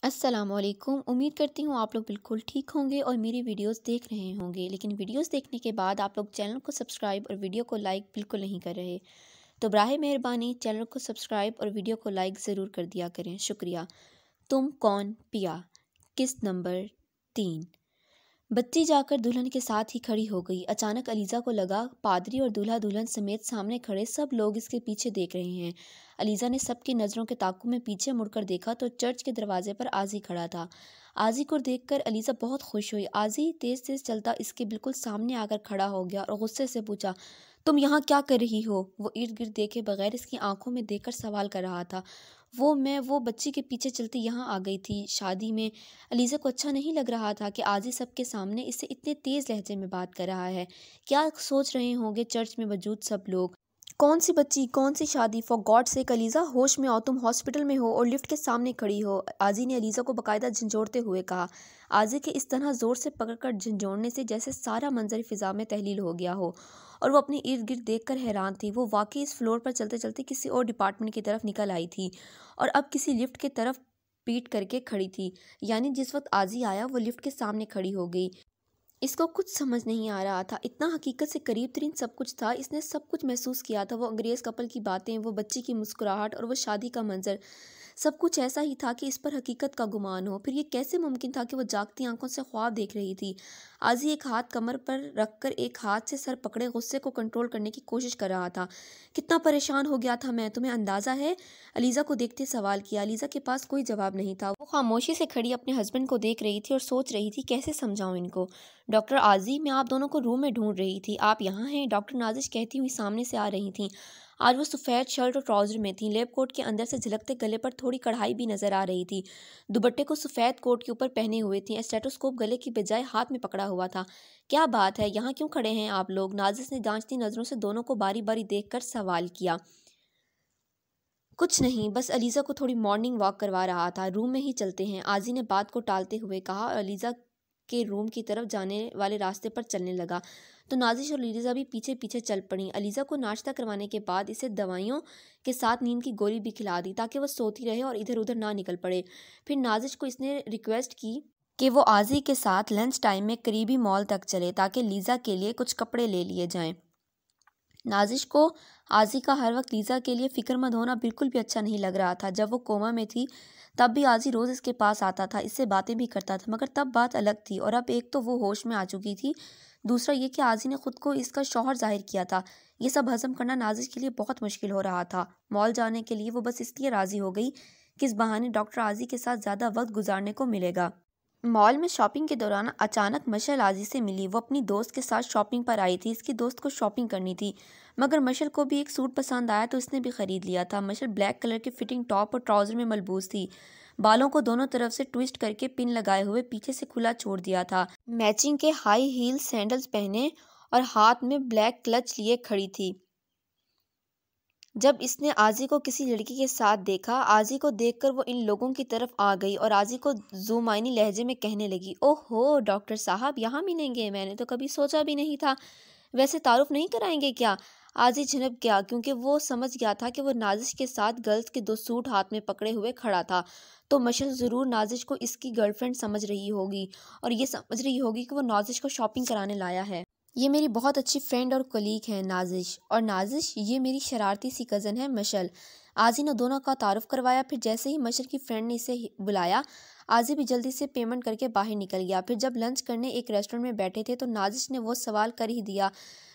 السلام علیکم۔ امید کرتی ہوں آپ لوگ بالکل ٹھیک ہوں گے اور میری ویڈیوز دیکھ رہے ہوں گے، لیکن ویڈیوز دیکھنے کے بعد آپ لوگ چینل کو سبسکرائب اور ویڈیو کو لائک بالکل نہیں کر رہے، تو براہ مہربانی چینل کو سبسکرائب اور ویڈیو کو لائک ضرور کر دیا کریں، شکریہ۔ تم کون پیا؟ قسط نمبر 3۔ بچی جا کر دلہن کے ساتھ ہی کھڑی ہو گئی۔ اچانک علیزہ کو لگا پادری اور دولہا دلہن سمیت سامنے کھڑے سب لوگ اس کے پیچھے دیکھ رہے ہیں۔ علیزہ نے سب کی نظروں کے تعاقب میں پیچھے مڑ کر دیکھا تو چرچ کے دروازے پر آضی کھڑا تھا۔ آضی کو دیکھ کر علیزہ بہت خوش ہوئی۔ آضی تیز تیز چلتا اس کے بالکل سامنے آ کر کھڑا ہو گیا اور غصے سے پوچھا، تم یہاں کیا کر رہی ہو؟ وہ ارد گرد دیکھے بغیر اس کی آنکھوں میں دیکھ کر سوال کر رہا تھا۔ وہ بچی کے پیچھے چلتی یہاں آ گئی تھی شادی میں۔ علیزہ کو اچھا نہیں لگ رہا تھا کہ آضی سب کے سامنے اس سے اتنے تیز لہجے میں بات کر رہا ہے۔ کیا سوچ رہے ہوں گے چرچ میں موجود سب لوگ؟ کون سی بچی، کون سی شادی؟ فار گاڈ سیک علیزہ، ہوش میں آؤ، تم ہاسپٹل میں ہو اور لفٹ کے سامنے کھڑی ہو، آضی نے علیزہ کو باقاعدہ جھنجھوڑتے ہوئے کہا۔ آضی کے اس طرح زور سے پکڑ کر جھنجھوڑنے سے جیسے سارا منظر فضا میں تحلیل ہو گیا ہو اور وہ اپنے ارد گرد دیکھ کر حیران تھی۔ وہ واقعی اس فلور پر چلتے چلتے کسی اور ڈپارٹمنٹ کی طرف نکل آئی تھی اور اب کسی لفٹ کی طرف پیٹ کر کے کھڑی تھی، یعنی جس وقت آضی آیا وہ لفٹ کے سامنے کھڑی ہو گئی۔ اس کو کچھ سمجھ نہیں آ رہا تھا، اتنا حقیقت سے قریب ترین سب کچھ تھا، اس نے سب کچھ محسوس کیا تھا، وہ انگریز کپل کی باتیں، وہ بچی کی مسکراہٹ اور وہ شادی کا منظر، سب کچھ ایسا ہی تھا کہ اس پر حقیقت کا گمان ہو۔ پھر یہ کیسے ممکن تھا کہ وہ جاگتی آنکھوں سے خواب دیکھ رہی تھی؟ آضی ایک ہاتھ کمر پر رکھ کر ایک ہاتھ سے سر پکڑے غصے کو کنٹرول کرنے کی کوشش کر رہا تھا۔ کتنا پریشان ہو گیا تھا میں، تمہیں اندازہ ہے؟ علیزہ کو دیکھتے سوال کیا۔ علیزہ کے پاس کوئی جواب نہیں تھا، وہ خاموشی سے کھڑی اپنے ہسبینڈ کو دیکھ رہی تھی اور سوچ رہی تھی کیسے سمجھاؤں ان کو۔ ڈاکٹر آضی، میں آپ دونوں کو روم میں ڈھونڈ رہی تھی، آپ یہاں ہیں؟ ڈاکٹر نازش کہتی ہوئی سامنے سے آ رہی تھیں۔ آج وہ سفید شرٹ اور ٹراؤزر میں تھیں، لیب کوٹ کے اندر سے جھلکتے گلے پر تھوڑی کڑھائی بھی نظر آ رہی تھی، دوپٹے کو سفید کوٹ کے اوپر پہنے ہوئے تھیں، اسٹیٹوسکوپ گلے کی بجائے ہاتھ میں پکڑا ہوا تھا۔ کیا بات ہے، یہاں کیوں کھڑے ہیں آپ لوگ؟ نازش نے جانچتی نظروں سے دونوں کو باری باری دیکھ کر سوال کیا۔ کچھ نہیں، بس علیزہ کو تھوڑی مارننگ واک کروا رہا تھا، روم میں ہی چلتے ہیں، آضی نے بات کو ٹالتے ہوئے کہا اور علیزہ کے روم کی طرف جانے والے راستے پر چلنے لگا تو نازش اور علیزہ بھی پیچھے پیچھے چل پڑیں۔ علیزہ کو ناشتہ کروانے کے بعد اسے دوائیوں کے ساتھ نیند کی گولی بھی کھلا دی تاکہ وہ سوتی رہے اور ادھر ادھر نہ نکل پڑے۔ پھر نازش کو اس نے ریکویسٹ کی کہ وہ آضی کے ساتھ لنچ ٹائم میں قریبی مال تک چلے تاکہ لیزا کے لیے کچھ کپڑے لے لیے جائیں۔ نازش کو آضی کا ہر وقت لیزا کے لیے فکر مند ہونا بالکل بھی اچھا نہیں لگ رہا تھا۔ جب وہ کوما میں تھی تب بھی آضی روز اس کے پاس آتا تھا، اس سے باتیں بھی کرتا تھا، مگر تب بات الگ تھی اور اب ایک تو وہ ہوش میں آ چکی تھی، دوسرا یہ کہ آضی نے خود کو اس کا شوہر ظاہر کیا تھا۔ یہ سب ہضم کرنا نازش کے لیے بہت مشکل ہو رہا تھا۔ مال جانے کے لیے وہ بس اس لیے راضی ہو گئی کہ اس بہانے ڈاکٹر آضی کے ساتھ زیادہ وقت گزارنے کو ملے گا۔ مال میں شاپنگ کے دوران اچانک مشعل آضی سے ملی، وہ اپنی دوست کے ساتھ شاپنگ پر آئی تھی، اس کی دوست کو شاپنگ کرنی تھی، مگر مشعل کو بھی ایک سوٹ پسند آیا تو اس نے بھی خرید لیا تھا۔ مشعل بلیک کلر کے فٹنگ ٹاپ اور ٹراؤزر میں ملبوس تھی، بالوں کو دونوں طرف سے ٹوئسٹ کر کے پن لگائے ہوئے پیچھے سے کھلا چھوڑ دیا تھا، میچنگ کے ہائی ہیل سینڈلز پہنے اور ہاتھ میں بلیک کلچ لیے کھڑی تھی۔ جب اس نے آضی کو کسی لڑکی کے ساتھ دیکھا، آضی کو دیکھ کر وہ ان لوگوں کی طرف آ گئی اور آضی کو زومائنی لہجے میں کہنے لگی، اوہ ہو ڈاکٹر صاحب، یہاں ملیں گے، میں نے تو کبھی سوچا بھی نہیں تھا، ویسے تعارف نہیں کرائیں گے کیا؟ آضی جھنک گیا کیونکہ وہ سمجھ گیا تھا کہ وہ نازش کے ساتھ گرلز کے 2 سوٹ ہاتھ میں پکڑے ہوئے کھڑا تھا، تو مشعل ضرور نازش کو اس کی گرل فرینڈ سمجھ رہی ہوگی اور یہ سمجھ رہی ہوگی کہ وہ نازش کو شاپنگ کرانے لایا ہے۔ یہ میری بہت اچھی فرینڈ اور کولیگ ہے نازش، اور نازش یہ میری شرارتی سی کزن ہے مشعل۔ آضی نے دونوں کا تعارف کروایا، پھر جیسے ہی مشعل کی فرینڈ نے اسے بلایا، آضی بھی جلدی سے پیمنٹ کر کے باہر نکل گیا۔ پھر جب لنچ کرنے ایک ریسٹورنٹ میں بیٹھے تھے تو نازش نے وہ سوال کر ہی دیا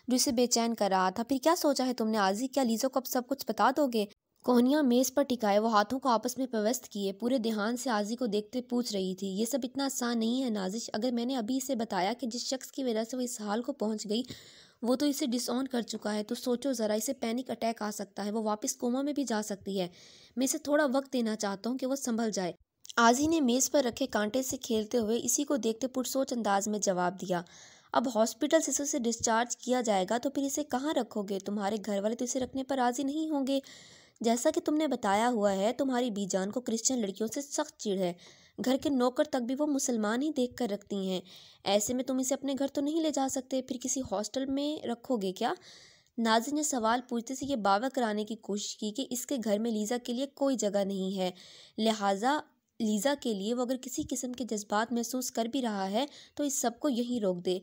جو اسے بے چین کر رہا تھا، پھر کیا سوچا ہے تم نے آضی؟ کیا لیزا کو اب سب کچھ بتا دو گے؟ کوہنیاں میز پر ٹکائے وہ ہاتھوں کو آپس میں پیوست کیے پورے دھیان سے آضی کو دیکھتے پوچھ رہی تھی، یہ سب اتنا آسان نہیں ہے نازش، اگر میں نے ابھی اسے بتایا کہ جس شخص کی وجہ سے وہ اس حال کو پہنچ گئی وہ تو اسے ڈس آن کر چکا ہے، تو سوچو ذرا، اسے پینک اٹیک آ سکتا ہے، وہ واپس کوما میں بھی جا سکتی ہے، میں اسے تھوڑا وقت دینا چاہتا ہوں کہ وہ سنبھل جائے۔ آضی نے میز پر رکھے کانٹے سے کھیلتے ہوئے اسی کو دیکھتے پرسوچ انداز میں جواب دیا، اب ہاسپٹل سے اسے ڈسچارج کیا جائے گا تو پھر اسے کہاں رکھو گے؟ تمہارے گھر والے تو اسے رکھنے پر راضی نہیں ہوں گے، جیسا کہ تم نے بتایا ہوا ہے تمہاری بی جان کو کرسچن لڑکیوں سے سخت چڑ ہے، گھر کے نوکر تک بھی وہ مسلمان ہی دیکھ کر رکھتی ہیں، ایسے میں تم اسے اپنے گھر تو نہیں لے جا سکتے، پھر کسی ہاسٹل میں رکھو گے کیا؟ نازش نے سوال پوچھتے سے یہ باور کرانے کی کوشش کی کہ اس کے گھر میں لیزا کے لیے کوئی جگہ نہیں ہے، لہٰذا لیزا کے لیے، وہ اگر کسی قسم کے جذبات محسوس کر بھی رہا ہے تو اس سب کو یہیں روک دے۔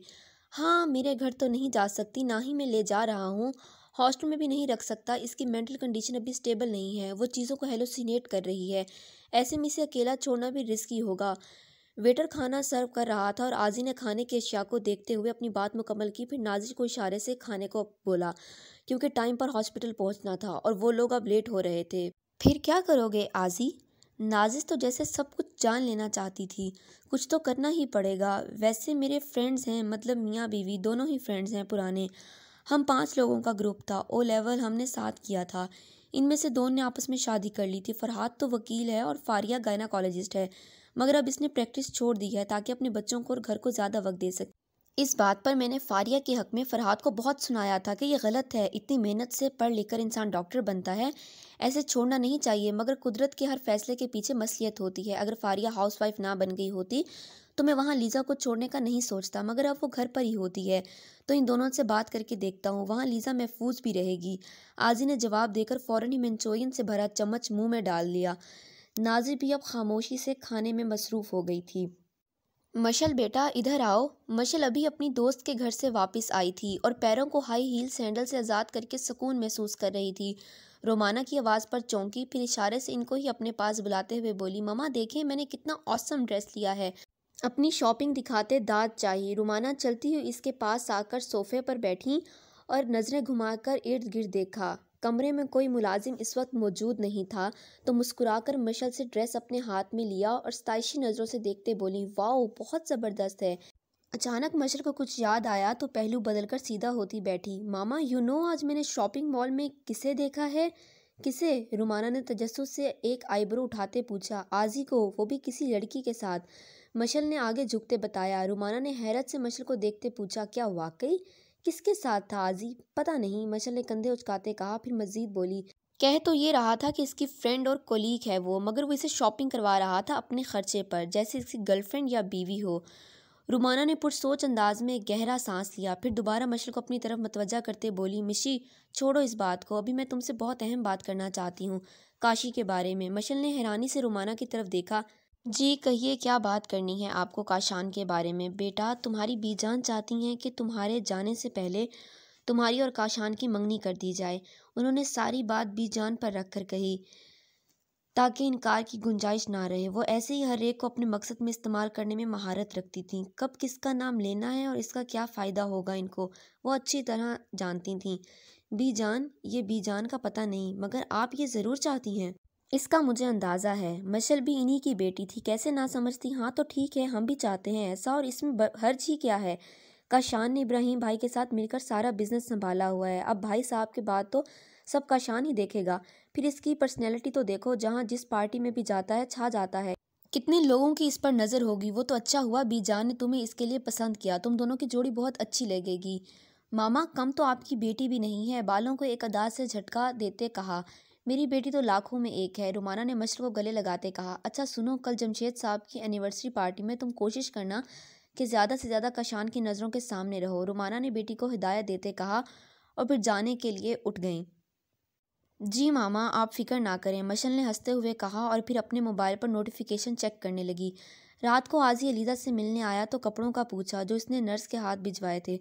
ہاں، میرے گھر تو نہیں جا سکتی، نہ ہی میں لے جا رہا ہوں، ہاسٹل میں بھی نہیں رکھ سکتا، اس کی مینٹل کنڈیشن ابھی سٹیبل نہیں ہے، وہ چیزوں کو ہیلوسینیٹ کر رہی ہے، ایسے میں اسے اکیلا چھوڑنا بھی رسکی ہوگا۔ ویٹر کھانا سرو کر رہا تھا اور آزی نے کھانے کی اشیاء کو دیکھتے ہوئے اپنی بات مکمل کی، پھر نازش کو اشارے سے کھانے کو بولا، کیونکہ ٹائم پر ہاسپٹل پہنچنا تھا اور وہ لوگ اب لیٹ ہو رہے تھے۔ پھر کیا کرو گے آزی؟ نازش تو جیسے سب کچھ جان لینا چاہتی تھی۔ کچھ تو کرنا ہی پڑے گا، ویسے میرے فرینڈز ہیں، مطلب میاں بیوی دونوں ہی فرینڈز ہیں پرانے، ہم 5 لوگوں کا گروپ تھا، او لیول ہم نے ساتھ کیا تھا، ان میں سے 2 نے آپس میں شادی کر لی تھی، فرحات تو وکیل ہے اور فاریہ گائناکالوجسٹ ہے، مگر اب اس نے پریکٹس چھوڑ دی ہے تاکہ اپنے بچوں کو اور گھر کو زیادہ وقت دے سکے۔ اس بات پر میں نے فاریہ کے حق میں فرحات کو بہت سنایا تھا کہ یہ غلط ہے، اتنی محنت سے پڑھ لکھ کر انسان ڈاکٹر بنتا ہے، ایسے چھوڑنا نہیں چاہیے، مگر قدرت کے ہر فیصلے کے پیچھے مصلحت ہوتی ہے، اگر فاریہ ہاؤس وائف نہ بن گئی ہوتی تو میں وہاں لیزا کو چھوڑنے کا نہیں سوچتا، مگر اب وہ گھر پر ہی ہوتی ہے تو ان دونوں سے بات کر کے دیکھتا ہوں، وہاں لیزا محفوظ بھی رہے گی۔ آزی نے جواب دے کر فوراً ہی منچورین سے بھرا چمچ منہ میں ڈال لیا۔ نازی بھی اب خاموشی سے کھانے میں مصروف ہو گئی تھی۔ مشل بیٹا ادھر آؤ۔ مشل ابھی اپنی دوست کے گھر سے واپس آئی تھی اور پیروں کو ہائی ہیل سینڈل سے آزاد کر کے سکون محسوس کر رہی تھی۔ رومانا کی آواز پر چونکی، پھر اشارے سے ان کو ہی اپنے پاس بلاتے ہوئے بولی، مما دیکھیں میں نے کتنا آسم ڈریس لیا ہے۔ اپنی شاپنگ دکھاتے داد چاہی۔ رومانا چلتی ہوئی اس کے پاس آ کر صوفے پر بیٹھیں اور نظریں گھما کر ارد گرد دیکھا۔ کمرے میں کوئی ملازم اس وقت موجود نہیں تھا تو مسکرا کر مشل سے ڈریس اپنے ہاتھ میں لیا اور ستائشی نظروں سے دیکھتے بولی، واؤ بہت زبردست ہے۔ اچانک مشل کو کچھ یاد آیا تو پہلو بدل کر سیدھا ہوتی بیٹھی۔ ماما آج میں نے شاپنگ مال میں کسے دیکھا ہے؟ کسے؟ رومانا نے تجسس سے ایک آئی برو اٹھاتے پوچھا۔ آزی کو، وہ بھی کسی لڑکی کے ساتھ، مشل نے آگے جھکتے بتایا۔ رومانا نے حیرت سے مشل کو دیکھتے پوچھا، کیا واقعی؟ کس کے ساتھ تھا آزی؟ پتہ نہیں، مشل نے کندھے اچکاتے کہا، پھر مزید بولی، کہہ تو یہ رہا تھا کہ اس کی فرینڈ اور کولیگ ہے وہ، مگر وہ اسے شاپنگ کروا رہا تھا اپنے خرچے پر، جیسے اس کی گرل فرینڈ یا بیوی ہو۔ رومانا نے پرسوچ انداز میں گہرا سانس لیا، پھر دوبارہ مشل کو اپنی طرف متوجہ کرتے بولی، مشی چھوڑو اس بات کو، ابھی میں تم سے بہت اہم بات کرنا چاہتی ہوں، کاشی کے بارے میں۔ مشل نے حیرانی سے رومانا کی طرف دیکھا۔ جی کہیے، کیا بات کرنی ہے آپ کو کاشان کے بارے میں؟ بیٹا تمہاری بی جان چاہتی ہیں کہ تمہارے جانے سے پہلے تمہاری اور کاشان کی منگنی کر دی جائے۔ انہوں نے ساری بات بی جان پر رکھ کر کہی تاکہ انکار کی گنجائش نہ رہے۔ وہ ایسے ہی ہر ایک کو اپنے مقصد میں استعمال کرنے میں مہارت رکھتی تھیں، کب کس کا نام لینا ہے اور اس کا کیا فائدہ ہوگا ان کو وہ اچھی طرح جانتی تھیں۔ بی جان، یہ بی جان کا پتہ نہیں، مگر آپ یہ ضرور چاہتی ہیں۔ اس کا مجھے اندازہ ہے، مشل بھی انہی کی بیٹی تھی، کیسے نہ سمجھتی؟ ہاں تو ٹھیک ہے، ہم بھی چاہتے ہیں ایسا، اور اس میں حرج ہی کیا ہے؟ کاشان نے ابراہیم بھائی کے ساتھ مل کر سارا بزنس سنبھالا ہوا ہے، اب بھائی صاحب کے بعد تو سب کاشان ہی دیکھے گا، پھر اس کی پرسنالٹی تو دیکھو، جہاں جس پارٹی میں بھی جاتا ہے چھا جاتا ہے، کتنے لوگوں کی اس پر نظر ہوگی۔ وہ تو اچھا ہوا بی جان نے تمہیں اس کے لیے پسند کیا، تم دونوں کی جوڑی بہت اچھی لگے گی۔ ماما کم تو آپ کی بیٹی بھی نہیں ہے، بالوں کو ایک ادا سے جھٹکا دیتے کہا، میری بیٹی تو لاکھوں میں ایک ہے۔ رومانا نے مشل کو گلے لگاتے کہا، اچھا سنو، کل جمشید صاحب کی اینیورسری پارٹی میں تم کوشش کرنا کہ زیادہ سے زیادہ کاشان کی نظروں کے سامنے رہو۔ رومانا نے بیٹی کو ہدایت دیتے کہا اور پھر جانے کے لیے اٹھ گئیں۔ جی ماما آپ فکر نہ کریں، مشل نے ہنستے ہوئے کہا اور پھر اپنے موبائل پر نوٹیفیکیشن چیک کرنے لگی۔ رات کو آزی علیزہ سے ملنے آیا تو کپڑوں کا پوچھا جو اس نے نرس کے ہاتھ بھجوائے تھے۔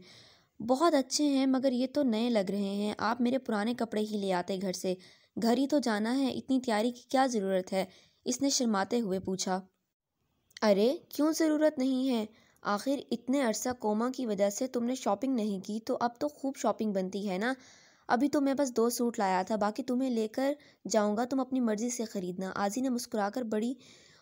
بہت اچھے ہیں، مگر یہ تو نئے لگ رہے ہیں، آپ میرے پرانے کپڑے ہی لے آتے گھر سے، گھر ہی تو جانا ہے، اتنی تیاری کی کیا ضرورت ہے؟ اس نے شرماتے ہوئے پوچھا۔ ارے کیوں ضرورت نہیں ہے؟ آخر اتنے عرصہ کوما کی وجہ سے تم نے شاپنگ نہیں کی تو اب تو خوب شاپنگ بنتی ہے نا۔ ابھی تو میں بس 2 سوٹ لایا تھا، باقی تمہیں لے کر جاؤں گا، تم اپنی مرضی سے خریدنا۔ آزی نے مسکرا کر بڑی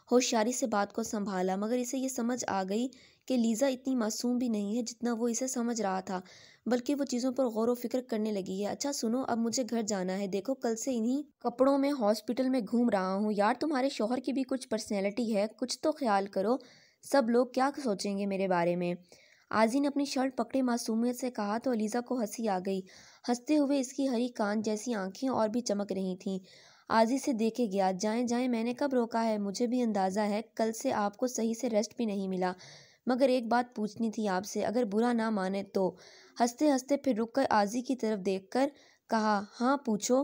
ہوشیاری سے بات کو سنبھالا، مگر اسے یہ سمجھ آ گئی کہ لیزا اتنی معصوم بھی نہیں ہے جتنا وہ اسے سمجھ رہا تھا، بلکہ وہ چیزوں پر غور و فکر کرنے لگی ہے۔ اچھا سنو، اب مجھے گھر جانا ہے، دیکھو کل سے انہی کپڑوں میں ہاسپٹل میں گھوم رہا ہوں۔ یار تمہارے شوہر کی بھی کچھ پرسنالٹی ہے، کچھ تو خیال کرو، سب لوگ کیا سوچیں گے میرے بارے میں؟ آزی نے اپنی شرٹ پکڑے معصومیت سے کہا تو علیزہ کو ہنسی آ گئی۔ ہنستے ہوئے اس کی ہری کان جیسی آنکھیں اور بھی چمک رہی تھیں۔ آزی سے دیکھے گیا، جائیں جائیں میں نے کب روکا ہے، مجھے بھی اندازہ ہے کل سے آپ کو صحیح سے ریسٹ بھی نہیں ملا، مگر ایک بات پوچھنی تھی آپ سے، اگر برا نہ مانے تو؟ ہنستے ہنستے پھر رک کر آزی کی طرف دیکھ کر کہا، ہاں پوچھو۔